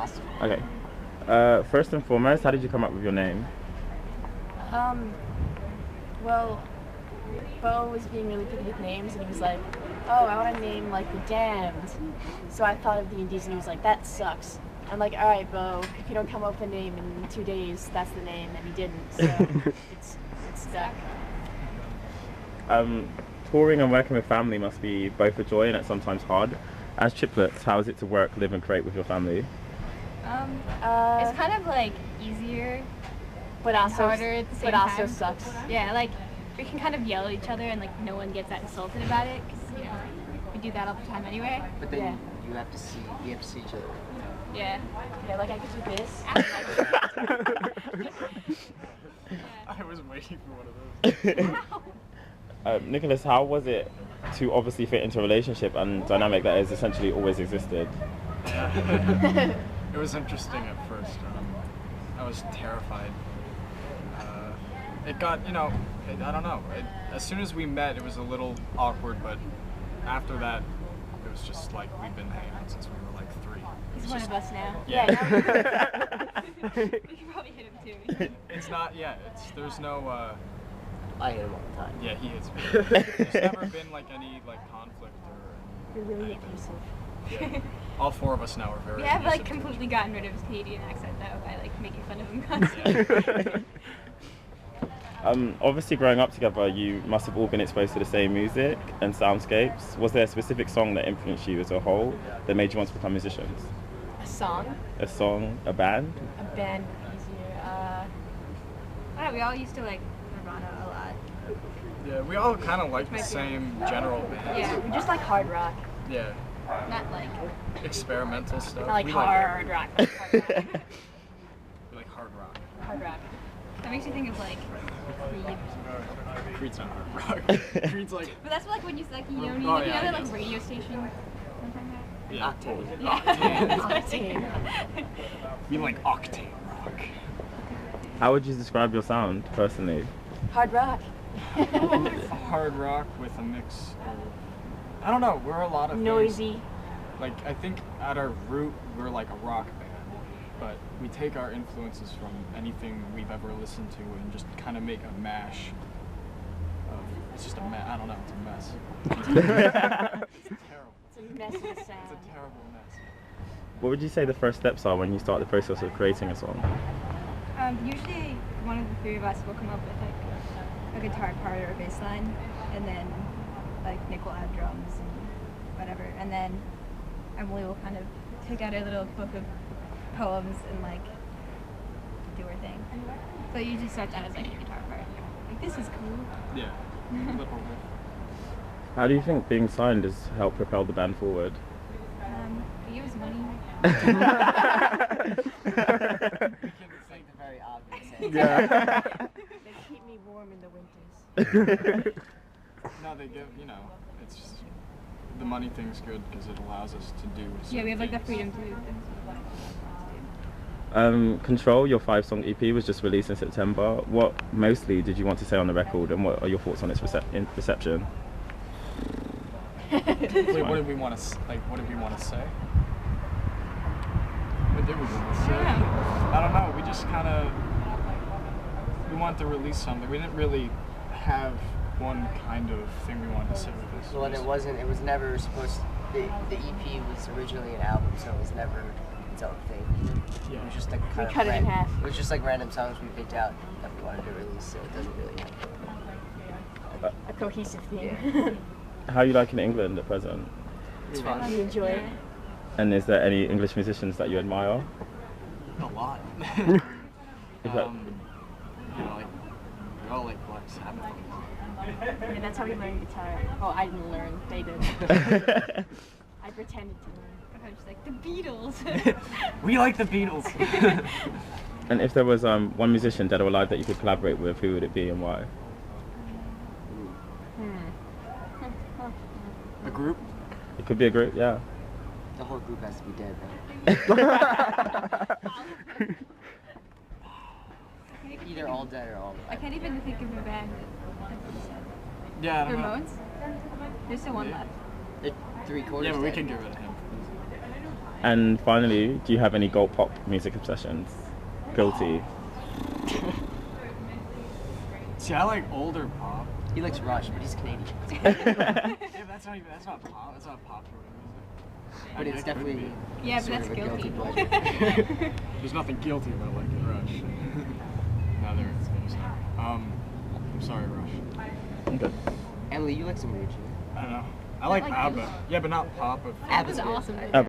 awesome. Okay. First and foremost, how did you come up with your name? Well, Bo was being really picky with names, and he was like, "Oh, I want a name like the Damned." So I thought of the Indecent. He was like, "That sucks." I'm like, "All right, Bo, if you don't come up with a name in 2 days, that's the name," and he didn't. So it's stuck. Touring and working with family must be both a joy and it's sometimes hard. As triplets, how is it to work, live, and create with your family? It's kind of like easier, but also harder at the same time. also sucks. Yeah, like we can kind of yell at each other and like no one gets that insulted about it because we do that all the time anyway. But then you have to see each other. Yeah. Yeah, like I could do this. I was waiting for one of those. Nicholas, how was it to obviously fit into a relationship and dynamic that has essentially always existed? It was interesting at first. I was terrified. It got, I don't know. As soon as we met, it was a little awkward, but after that, it was just like we've been hanging out since we were like 3. He's one of us now. Yeah. We can probably hit him too. It's not, there's no, I hit him all the time. yeah, he hits me. There's never been like any conflict or You're really anything. abusive. Yeah. All 4 of us now are very We have like abusive. completely gotten rid of his Canadian accent though by like making fun of him constantly. Obviously growing up together, you must have all been exposed to the same music and soundscapes. Was there a specific song that influenced you as a whole that made you want to become musicians? A song, A song, a band? a band, easier. We all used to like Nirvana a lot. Yeah, we all kind of like the Might be- same general bands. Yeah. We just like hard rock. Yeah. Not like Experimental stuff. I like We hard rock. We like hard rock. Hard rock. that makes you think of like Creed. Creed's not hard rock. Creed's like, But that's like when you like Oh, that yeah, like yes. radio station. yeah. Octane. Yeah. Octane. We like octane rock. How would you describe your sound, personally? Hard rock. Hard rock with a mix of, I don't know, we're a lot of things. Noisy. Like, I think at our root, we're like a rock band. But we take our influences from anything we've ever listened to and just kind of make a mash of, it's just a mess, I don't know, it's a mess. It's terrible. It's a mess of a It's a sound. terrible mess. What would you say the first steps are when you start the process of creating a song? Usually one of the 3 of us will come up with like a guitar part or a bass line, and then like Nick will add drums and whatever, and then Emily will kind of take out a little book of poems and like do her thing. So it usually starts out as like a guitar part. Like this is cool. Yeah. Little riff. How do you think being signed has helped propel the band forward? He gives money. It's like the very obvious Yeah. They keep me warm in the winters. No, they give, it's just, the money thing's good because it allows us to do Yeah, we have like the certain freedom to do things. Control, your 5-song EP, was just released in September. What mostly did you want to say on the record, and what are your thoughts on its reception? Wait, what did we want to say? What did we want to say? I don't know. We just kind of we wanted to release something. We didn't really have one kind of thing we wanted to say with this. Well, and it was never supposed to, the EP was originally an album, so it was never its own thing. Yeah. It was just like kind of cut it in half. It was just like random songs we picked out that we wanted to release, so it doesn't really have A cohesive theme. How are you liking England at present? It's fun. You enjoy it? And is there any English musicians that you admire? A lot. Is that- We all like Black Sabbath. Yeah, that's how we learned guitar. Oh, I didn't learn. They did. I pretended to learn. I'm just like the Beatles. We like the Beatles. And if there was one musician, dead or alive, that you could collaborate with, who would it be and why? A group? It could be a group, yeah. The whole group has to be dead, though. Either all dead or all I alive. can't even think of a band. Yeah, I don't know. Ramones? There's still one Yeah. left. They're 3/4 Yeah, but we dead. can get rid of him. And finally, do you have any gold pop music obsessions? Guilty. See, I like older pop. He likes Rush, but he's Canadian. Yeah, that's not pop. That's not popular music. But it's definitely Yeah, but sort that's of a guilty guilty. pleasure. There's nothing guilty about liking Rush. No, there is. I'm sorry, Rush. Okay. Emily, you like some weird shit. I don't know. I like like ABBA. Rush. Yeah, but not pop. ABBA's That's good. awesome. ABBA.